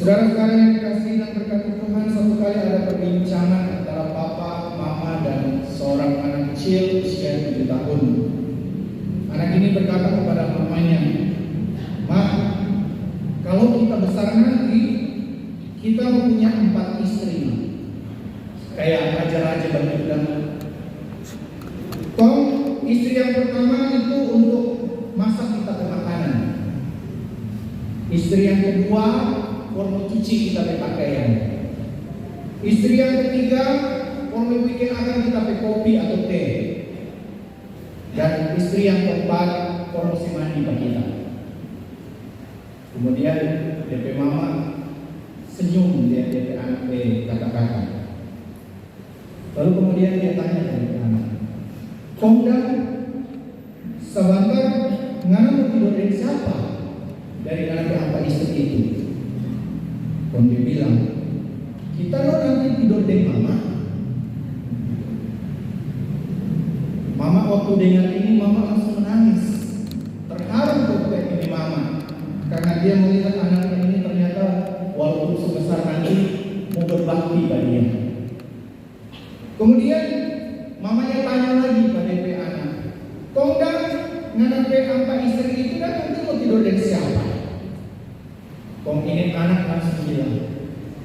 Saudara-saudara yang dikasihi dan berkati Tuhan, satu kali ada perbincangan antara papa, mama, dan seorang anak kecil usia 7 tahun. Anak ini berkata kepada mamanya, "Ma, kalau kita besar nanti, kita punya 4 istri, Ma." Kayak raja-raja banyak bilang. Toh, istri yang pertama itu untuk masak kita ke makanan. Istri yang kedua untuk cuci kita pakai pakaian. Istri yang ketiga untuk bikin akan kita pakai kopi atau teh. Dan istri yang keempat untuk mandi bagi kita. Kemudian DP mama senyum, dia DP anak kata-kata. Lalu kemudian dia tanya dari anak, "Kongdang, sebentar ngana mau tidur dari siapa?" Dari anak apa istri itu. Kon dia bilang, "Kita lo nanti tidur dari mama." Mama waktu dengar ini, mama langsung menangis. Terharu waktu ini mama, karena dia melihat anaknya ini ternyata walaupun sebesar nanti mau berbakti pada dia. Kemudian mamanya tanya lagi pada DP anak, "Kongdang nganak apa istri itu kan nanti mau tidur dari siapa?" Kong ini anak langsung bilang,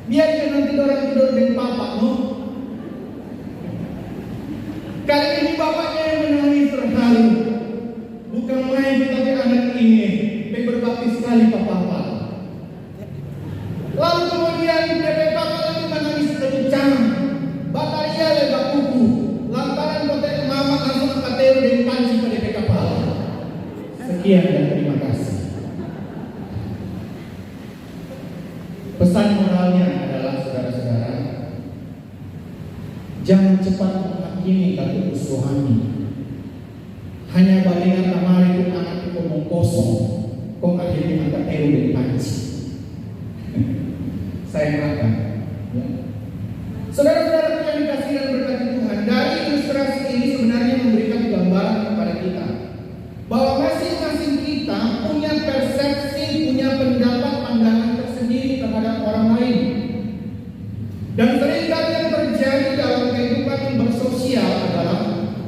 "Biar dia nanti orang tidur dengan papa, no." Kali ini bapaknya yang menangis terharu. Bukan main tapi anak ini berbakti sekali papa. Lalu kemudian bebek papa lagi menangis kencang. Bataria lebak kuku. Lantaran kotek mama langsung katero dan panci pada bebek kepala. Sekian dan terima kasih. Pesan moralnya adalah, saudara-saudara, jangan cepat menghakimi kata suami. Hanya balingan kamari itu anak itu ngomong kosong, kok akhirnya angkat teru dari panci. Saya katakan, ya. Saudara-saudara yang dikasihi dan berkati Tuhan, dari ilustrasi ini sebenarnya memberikan gambaran kepada kita bahwa masing-masing kita punya persepsi, punya pendapat, pandangan tersendiri terhadap orang lain. Dan seringkali yang terjadi dalam kehidupan bersosial adalah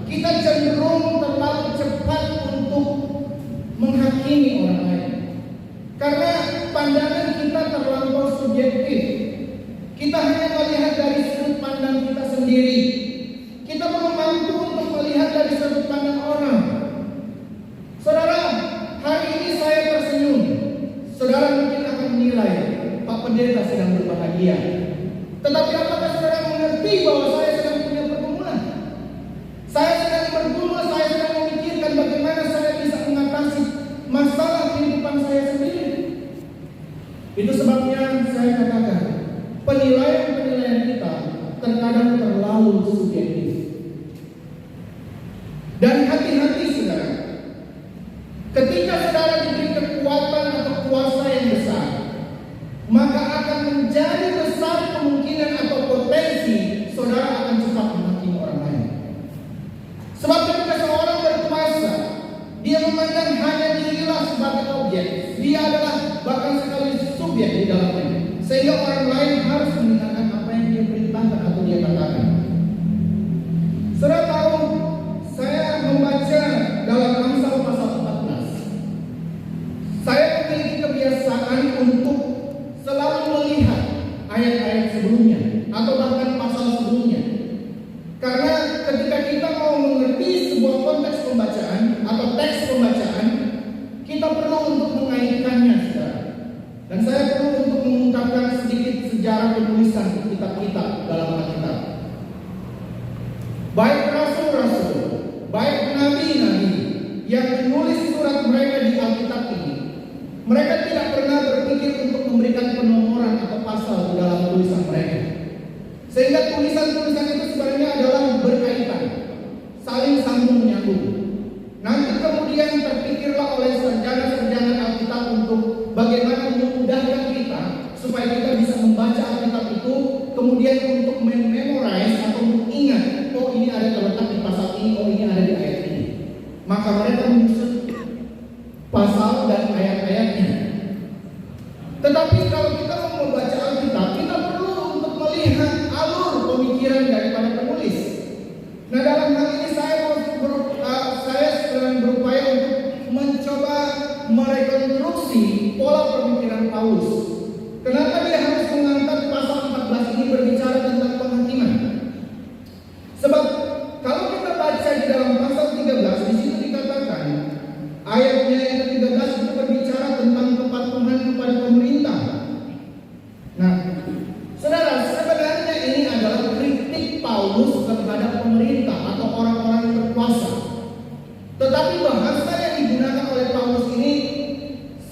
kita cenderung terlalu cepat untuk menghakimi orang lain. Karena pandangan kita terlampau subjektif. Kita hanya melihat dari sudut pandang kita sendiri. Kita belum mampu untuk melihat dari sudut pandang orang. Saudara, hari ini saya tersenyum. Saudara mungkin akan menilai Pak Pendeta sedang berbahagia. Tetapi apakah saudara mengerti bahwa saya sedang punya pergumulan? Saya sedang bergumul, saya sedang memikirkan bagaimana saya bisa mengatasi masalah kehidupan saya sendiri. Itu sebabnya saya katakan, penilaian-penilaian kita terkadang terlalu subjektif. Dan hati-hati saudara, ketika saudara diberi kekuatan atau kuasa yang besar, maka akan menjadi besar kemungkinan atau potensi saudara akan cepat menghakimi orang lain. Sebab ketika seorang berkuasa, dia memandang hanya dirilah sebagai objek. Dia adalah bahkan sekali subjek di dalamnya. Sehingga orang lain harus mendengarkan apa yang dia perintahkan atau dia katakan. Saudara tahu, saya membaca dalam Amsal pasal 14. Saya memiliki kebiasaan untuk selalu melihat ayat-ayat sebelumnya atau bahkan pasal sebelumnya. Karena ketika kita mau mengerti sebuah konteks pembacaan atau teks pembacaan, kita perlu untuk mengaitkannya, saudara. Dan saya perlu untuk mengungkapkan sedikit sejarah penulisan kitab-kitab dalam Alkitab. Baik rasul-rasul, baik nabi-nabi yang menulis surat mereka di Alkitab ini, mereka tidak pernah berpikir untuk memberikan penomoran atau pasal di dalam tulisan mereka. Sehingga tulisan-tulisan itu sebenarnya adalah berkaitan, saling sambung menyambung. Nanti kemudian terpikirlah oleh sarjana-sarjana Alkitab untuk bagaimana memudahkan kita supaya kita bisa membaca Alkitab itu, kemudian untuk memorize atau mengingat, oh ini ada terletak di pasal ini, oh ini ada di ayat ini. Maka mereka menyusun pasal dan ayat-ayatnya. Tetapi kalau kita mau membaca merekonstruksi pola pemikiran Paulus. Kenapa dia harus mengangkat pasal 14 ini berbicara tentang penghakiman? Sebab kalau kita baca di dalam pasal 13, di situ dikatakan ayatnya yang ke-13 itu berbicara tentang kepatuhan kepada pemerintah. Nah, saudara, sebenarnya ini adalah kritik Paulus terhadap pemerintah atau orang-orang yang berkuasa. Tetapi bahasa yang digunakan oleh Paulus ini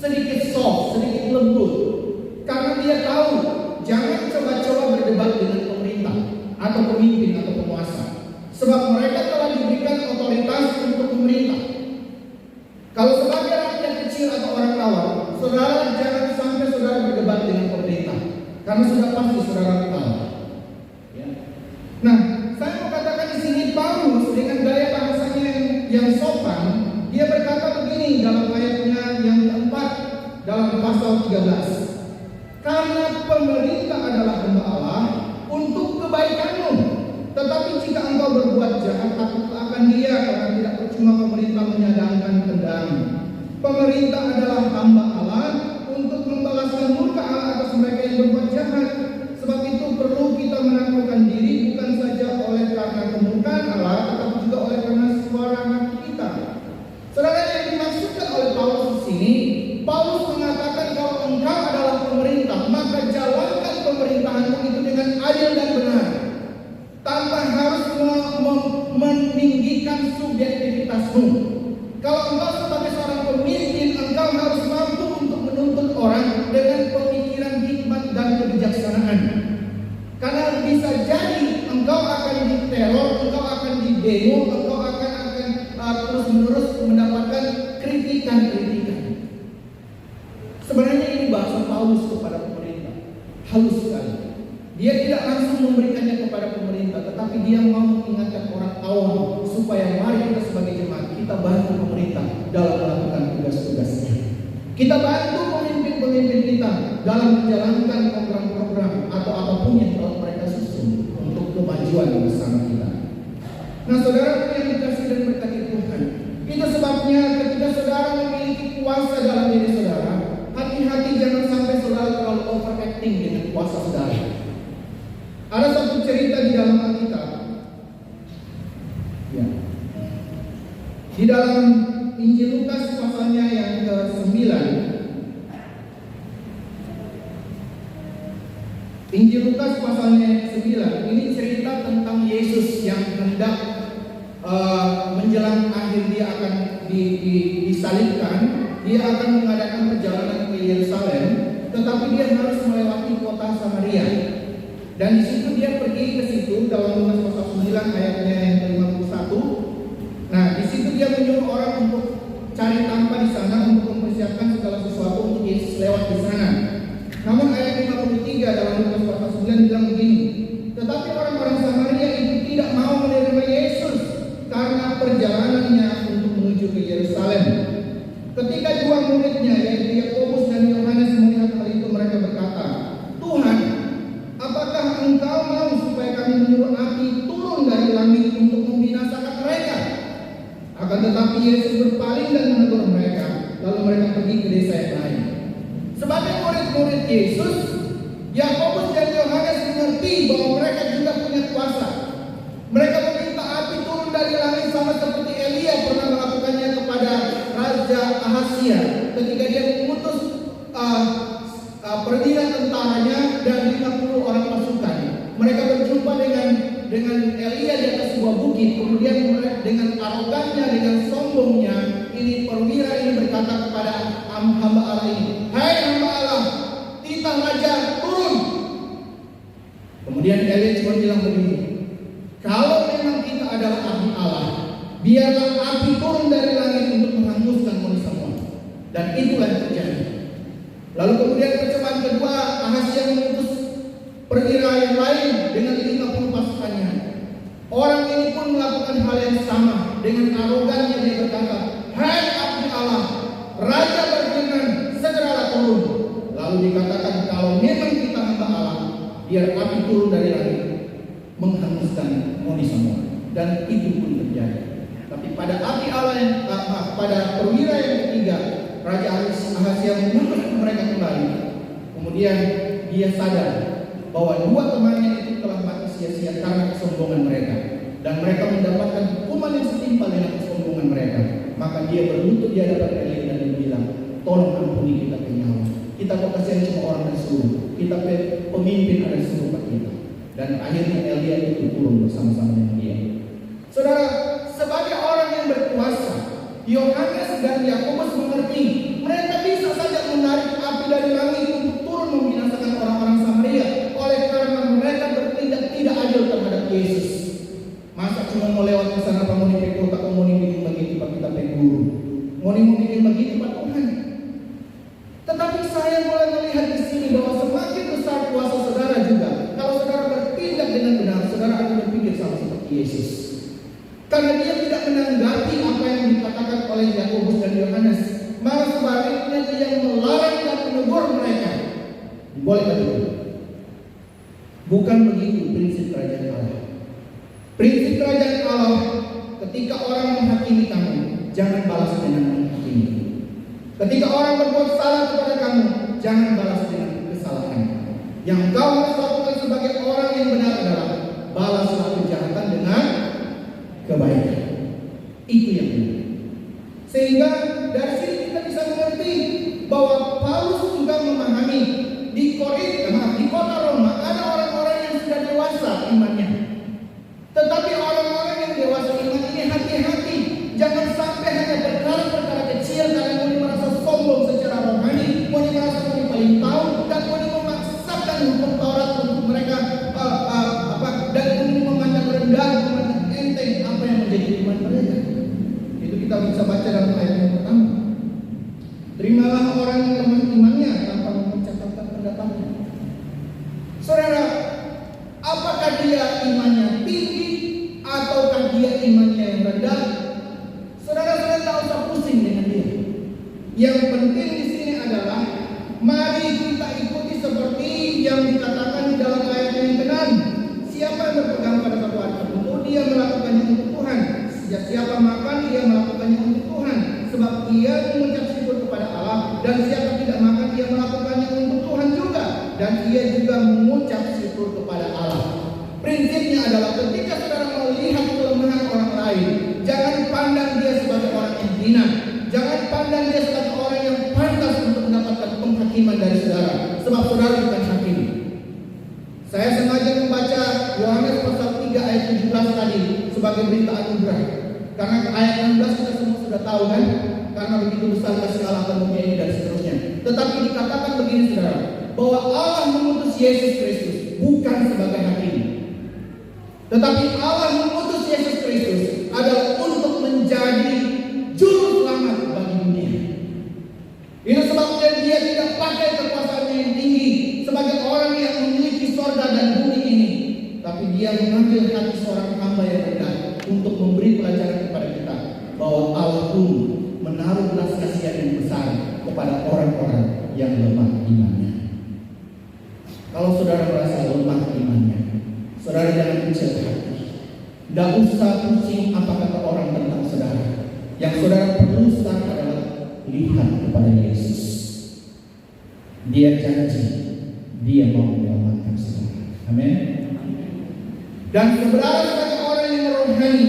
sedikit soft, sedikit lembut. Karena dia tahu, jangan coba-coba berdebat dengan pemerintah atau pemimpin atau penguasa. Sebab mereka telah diberikan otoritas untuk memerintah. Kalau sebagai rakyat kecil atau orang awam, saudara jangan sampai saudara berdebat dengan pemerintah. Karena sudah pasti saudara kalah. Ya. Nah, saya mau katakan di sini Paulus dengan gaya bahasanya yang sopan, dia berkata begini dalam ayatnya yang keempat dalam pasal 13. Karena pemerintah adalah hamba Allah untuk kebaikanmu. Tetapi jika engkau berbuat jahat, takutlah akan dia, karena tidak percuma pemerintah menyadangkan kendang. Pemerintah adalah hamba Allah untuk membalaskan murka Allah atas mereka yang berbuat jahat. Sebab itu perlu kita menaklukkan diri, bukan saja oleh karena kemurkaan Allah, tetapi juga oleh karena suara hati kita. Saudara, yang dimaksudkan oleh Paulus di sini, Paulus mengatakan kalau engkau adalah pemerintah, maka jalankan pemerintahanmu itu dengan adil dan benar, tanpa harus meninggikan subjektivitasmu. Kalau engkau sebagai seorang pemimpin, engkau harus mampu untuk menuntut orang dengan pemikiran hikmat dan kebijaksanaan. Karena bisa jadi engkau akan diteror, engkau akan didemo, engkau akan terus-menerus mendapatkan kritikan-kritikan. Sebenarnya ini bahasa Paulus kepada pemerintah, halus sekali. Dia tidak langsung memberikannya kepada pemerintah, tetapi dia mau mengingatkan orang awam supaya mari kita sebagai jemaat kita bantu pemerintah dalam melakukan tugas-tugasnya. Kita bantu pemimpin-pemimpin kita dalam menjalankan program-program atau apapun yang telah mereka susun untuk kemajuan bersama kita. Nah, saudara yang dikasih dan berkati Tuhan, itu sebabnya ketika saudara memiliki kuasa dalam diri saudara, hati-hati jangan sampai saudara terlalu overacting dengan kuasa saudara. Ada satu cerita di dalam Alkitab, ya, di dalam Injil Lukas pasalnya yang ke-9. Injil Lukas pasalnya yang ke-9 ini cerita tentang Yesus yang hendak menjelang akhir dia akan disalibkan. Dia akan mengadakan perjalanan ke Yerusalem, tetapi dia harus melewati kota Samaria. Dan di situ dia pergi ke situ dalam Lukas pasal 9 ayatnya yang ke-51. Nah, di situ dia menyuruh orang untuk cari tanpa di sana untuk mempersiapkan segala sesuatu untuk Yesus lewat di sana. Namun ayat 53 dalam Lukas pasal 9 bilang begini, tetapi orang-orang Samaria itu tidak mau menerima Yesus karena perjalanannya untuk menuju ke Yerusalem. Ketika dua muridnya yaitu Yakobus dan Yohanes melihat hal itu, mereka berkata, Tuhan, apakah engkau mau supaya kami menyuruh api turun dari langit untuk membinasakan mereka? Akan tetapi Yesus berpaling dan menegur mereka, lalu mereka pergi ke desa yang lain. Sebagai murid-murid Yesus, Yakobus dan Yohanes mengerti bahwa mereka juga punya kuasa. Mereka meminta api turun dari langit sama seperti Elia pernah melakukannya kepada Raja Ahazia ketika dia mengutus perwira tentaranya dan 50 orang pasukan. Mereka berjumpa dengan Elia di atas sebuah bukit. Kemudian dengan arogannya, dengan sombongnya, ini perwira ini berkata kepada hamba Allah ini, hai hamba Allah, titah raja turun. Kemudian Elia cuma bilang begini, kalau memang kita adalah abdi Allah, biarlah api turun dari langit untuk menghanguskan kami semua. Dan itulah yang terjadi. Lalu kemudian percobaan kedua, Ahazia mengutus perwira yang lain dengan 50 pasukannya. Orang ini pun melakukan hal yang sama. Dengan arogannya dia berkata, hai abdi Allah, raja berkenan, segeralah turun. Lalu dikatakan, kalau memang kita hamba Allah, biar api turun dari langit menghanguskan kami semua. Dan itu pun terjadi. Tapi pada abdi Allah yang pada perwira yang ketiga, Raja Ahazia mengurus mereka kembali. Kemudian dia sadar bahwa dua temannya itu telah mati sia-sia karena kesombongan mereka, dan mereka mendapatkan hukuman yang setimpal dengan kesombongan mereka. Maka dia berlutut di hadapan Elia dan dia bilang, tolong ampuni kita penyawa. Kita kok kasihan cuma orang yang suruh, kita pemimpin ada suruh kita. Dan akhirnya Elia itu turun bersama-sama dengan dia. Saudara, sebagai orang yang berkuasa, Yohanes dan Yakobus mengerti mereka bisa saja menarik api dari langit untuk turun membinasakan orang-orang Samaria oleh karena mereka bertindak tidak adil terhadap Yesus. Masa cuma mau lewat ke sana mau dipikul tak mau dibikin begitu Pak kita pengguru, mau dibikin begitu Pak Tuhan. Tetapi saya mulai melihat di sini bahwa semakin besar kuasa saudara juga, kalau saudara bertindak dengan benar, saudara akan berpikir sama seperti Yesus. Karena dia tidak menanggapi apa yang dikatakan oleh Yakobus dan Yohanes, malah sebaliknya dia melarang dan menegur mereka. Boleh betul? Bukan begitu prinsip kerajaan Allah. Prinsip kerajaan Allah, ketika orang menghakimi kamu, jangan balas dengan menghakimi. Ketika orang berbuat salah kepada kamu, jangan balas dengan kesalahan. Yang kau harus lakukan sebagai orang yang benar adalah balaslah kejahatan dengan kebaikan. Itu yang benar. Sehingga dari sini kita bisa mengerti bahwa Paulus juga memahami di kota Roma ada orang-orang yang sudah dewasa imannya. Tetapi orang-orang yang dewasa iman ini hati-hati, jangan sampai hanya perkara-perkara kecil karena mau merasa sombong secara rohani, mau merasa paling tahu, dan mau memaksakan hukum Taurat untuk mereka dan memandang rendah, memandang enteng apa yang menjadi iman mereka. Itu kita bisa baca dalam ayat yang pertama. Terimalah orang yang lemah imannya tanpa mencatatkan pendapatnya. Saudara, apakah dia imannya tinggi ataukah dia imannya yang rendah? Saudara tidak usah pusing dengan dia. Yang penting di sini adalah mari kita ikuti seperti yang dikatakan di dalam ayat yang ke-6. Siapa yang berpegang pada satu hari tertentu, dia melakukannya untuk Tuhan. Siapa makan, dia melakukannya untuk Tuhan, sebab ia mengucap syukur kepada Allah. Dan siapa tidak makan, dia melakukannya untuk Tuhan juga, dan ia juga mengucap syukur kepada Allah. Prinsipnya adalah ketika saudara melihat kelemahan orang lain, jangan pandang dia sebagai orang yang hina, jangan pandang dia sebagai orang yang pantas untuk mendapatkan penghakiman dari saudara, sebab saudara bukan hakim. Saya sengaja membaca Yohanes pasal 3 ayat 17 tadi sebagai berita anugerah, karena ayat 16 kita semua sudah tahu kan, karena begitu besar kasih Allah akan dunia ini dan seterusnya. Tetapi dikatakan begini saudara, bahwa Allah mengutus Yesus Kristus bukan sebagai hakim, tetapi Allah mengutus Yesus Kristus adalah untuk menjadi juru selamat bagi dunia. Itu sebabnya dia tidak pakai kekuasaannya yang tinggi sebagai orang yang memiliki sorga dan bumi ini, tapi dia mengambil hati seorang hamba yang rendah untuk memberi pelajaran kepada kita bahwa Allah pun menaruh belas kasihan yang besar kepada orang-orang yang lemah imannya. Kalau saudara merasa lemah imannya, saudara jangan kecil hati. Tidak usah pusing apa kata orang tentang saudara. Yang saudara perlu sekarang adalah lihat kepada Yesus. Dia janji, dia mau menyelamatkan saudara. Amin. Dan saudara sebagai orang yang rohani,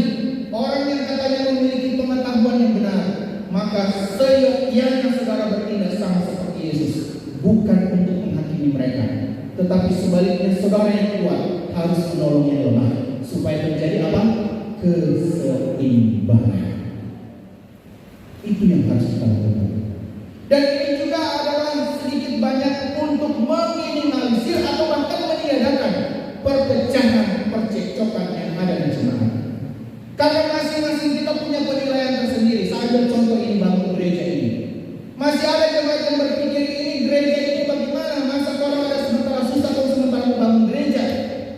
orang yang katanya memiliki pengetahuan yang benar, maka seyogyanya saudara bertindak sama seperti Yesus, bukan untuk menghakimi mereka, tetapi sebaliknya saudara yang kuat harus menolong yang lemah supaya terjadi apa? Keseimbangan. Itu yang harus kita lakukan. Dan ini juga adalah sedikit banyak untuk meminimalisir atau bahkan meniadakan perpecahan, percekcokan yang ada di jemaat. Karena masing-masing kita punya penilaian tersendiri. Saya ambil contoh ini bangun gereja ini. Masih ada jemaat yang berpikir ini gereja ini bagaimana? Masa kalau ada sementara susah kalau sementara membangun gereja.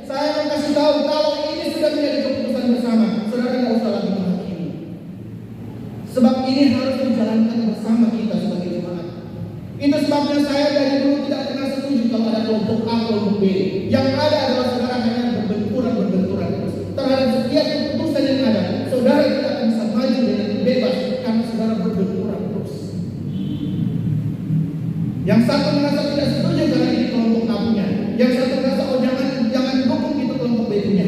Saya mau kasih tahu kalau ini sudah menjadi keputusan bersama, saudara tidak usah lagi menghakimi. Sebab ini harus dijalankan bersama kita sebagai jemaat. Itu sebabnya saya dari dulu tidak pernah setuju kalau ada kelompok A, kelompok B. Yang ada adalah saudara hanya berbenturan terhadap setiap keputusan yang ada. Saudara tidak akan bisa maju dengan bebas karena saudara berbenturan terus. Yang satu merasa tidak setuju karena ini kelompok A-nya. Yang satu merasa oh jangan dukung itu kelompok B-nya.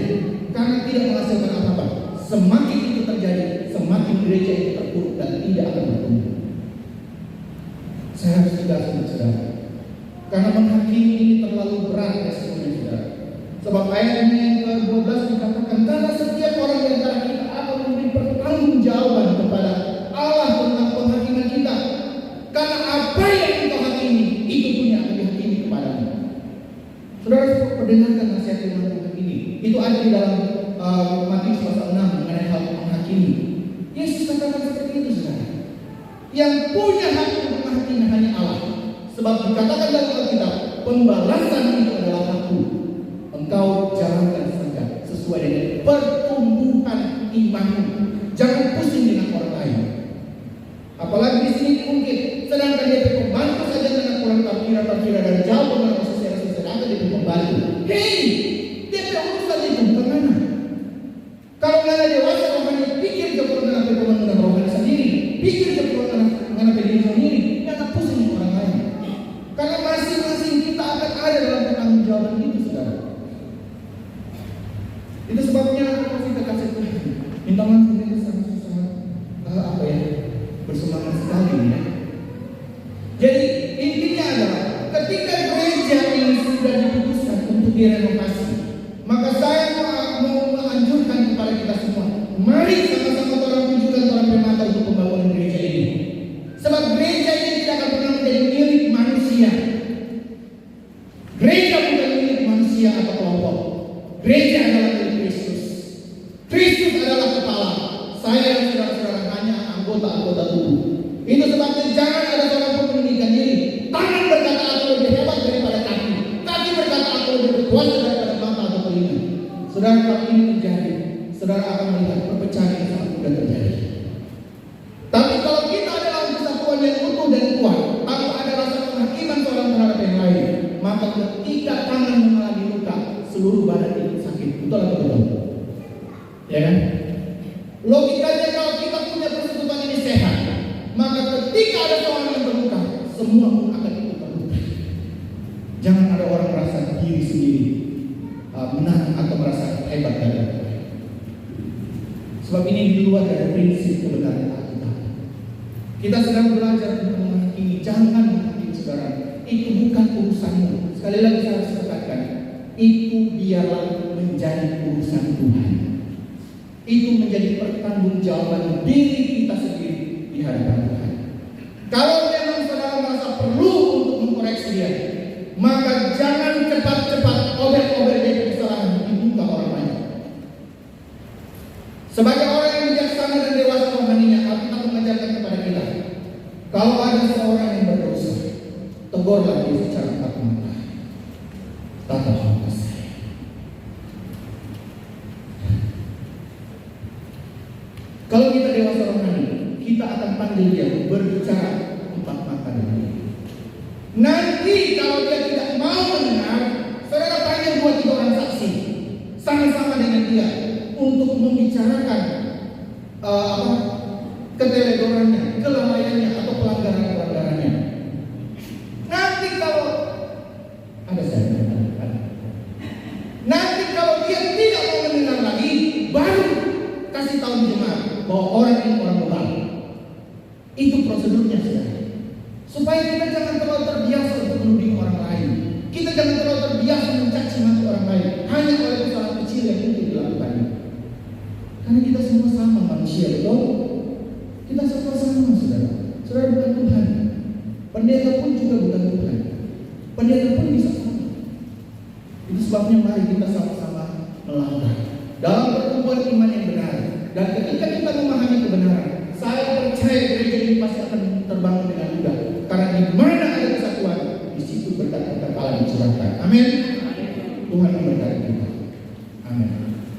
Karena tidak menghasilkan apa-apa. Semakin itu terjadi, semakin gereja itu terpuruk dan tidak akan bertumbuh. Saya harus tegaskan saudara. Karena menghakimi ini terlalu berat resikonya saudara. Sebab ayat ini yang ke-12 dikatakan karena setiap orang di antara kita akan memberi pertanggungjawaban kepada Allah tentang penghakiman kita. Karena apa yang kita hakimi itu pun yang akan dihakimi kepadamu. Saudara mendengarkan nasihat Tuhan ini. Itu ada di dalam Matius pasal 6 mengenai hal menghakimi. Yesus katakan seperti itu saudara. Yang punya hak untuk menghakimi hanya Allah. Sebab dikatakan dalam Alkitab, pembalasan itu adalah hakku. Engkau jalankan saja sesuai dengan pertumbuhan imanmu. Jangan pusing dengan orang lain. Apalagi di sini diungkit, sedangkan dia pembantu saja dengan kurang tafsir dan jauh dengan secara sedangkan dia pembantu. Hei, dia tidak urusan itu bagaimana? Kalau nggak ada dewasa rohani, pikir ke pembangunan rohani sendiri, pikir ke pembangunan diri sendiri, jangan pusing dengan orang lain. Karena masing-masing kita akan ada dalam pertanggungjawaban itu, saudara. Itu sebabnya kita kasih Tuhan. Minta maaf kita sangat bersemangat sekali ya. Jadi intinya adalah ketika gereja ini sudah diputuskan untuk direnovasi, maka saya mau menganjurkan kepada kita semua, mari sama-sama orang tunjukkan orang permata untuk pembangunan gereja ini. Sebab gereja ini tidak akan pernah menjadi milik manusia. Gereja bukan milik manusia atau kelompok. Gereja adalah milik Kristus. Kristus adalah kepala. Saya dan saudara-saudara hanya anggota tubuh. Itu sebabnya jangan ada seorang pun meninggikan diri. Tangan berkata aku lebih hebat daripada kaki. Kaki berkata aku lebih berkuasa daripada mata atau telinga. Saudara, kalau ini terjadi, saudara akan melihat perpecahan yang sangat mudah terjadi. Tapi kalau kita adalah kesatuan yang utuh dan kuat, tanpa ada rasa penghakiman seorang terhadap yang lain, maka ketika tangan mengalami luka, seluruh badan itu sakit. Betul atau betul? Ya kan? Logikanya kalau kita punya persekutuan ini sehat, maka ketika ada seorang yang terluka, semua pun akan ikut terluka. Jangan ada orang merasa diri sendiri menang atau merasa hebat dari orang lain. Sebab ini di luar dari prinsip kebenaran Alkitab. Kita sedang belajar untuk menghakimi, jangan menghakimi saudara. Itu bukan urusanmu. Sekali lagi saya harus katakan, itu biarlah menjadi urusan Tuhan. Itu menjadi pertanggungjawaban diri kita sendiri di hadapan Tuhan. Kalau memang saudara merasa perlu untuk mengkoreksi dia, maka jangan cepat-cepat obek-obek dari kesalahan di muka orang lain. Sebagai orang yang bijaksana dan dewasa rohaninya, Alkitab mengajarkan kepada kita, kalau ada seorang yang berdosa, tegurlah dia secara empat-mata. Tatap muka saya. Kalau kita dewasa rohani, kita akan panggil dia berbicara empat mata dengan dia. Nanti kalau dia tidak mau mendengar, saudara panggil 2-3 orang saksi sama-sama dengan dia untuk membicarakan keteledorannya, kelalaiannya atau pelanggaran-pelanggarannya. Nanti kalau ada saya nanti kalau dia tidak mau mendengar lagi, baru kasih tahu jemaat bahwa orang ini orang bebal. Itu prosedurnya saudara. Supaya kita jangan terlalu terbiasa untuk menuding orang lain. Kita jangan terlalu terbiasa mencaci maki orang lain hanya oleh kesalahan kecil yang mungkin dilakukannya. Karena kita semua sama manusia, betul? Kita semua sama saudara. Saudara bukan Tuhan. Pendeta pun juga bukan Tuhan. Pendeta pun bisa sama. Itu sebabnya mari kita sama-sama melangkah dalam pertumbuhan iman yang benar. Dan ketika kita memahami kebenaran, saya percaya gereja ini pasti akan terbangun dengan mudah. Karena di mana ada kesatuan, di situ berkat-berkat Allah dicurahkan. Amin.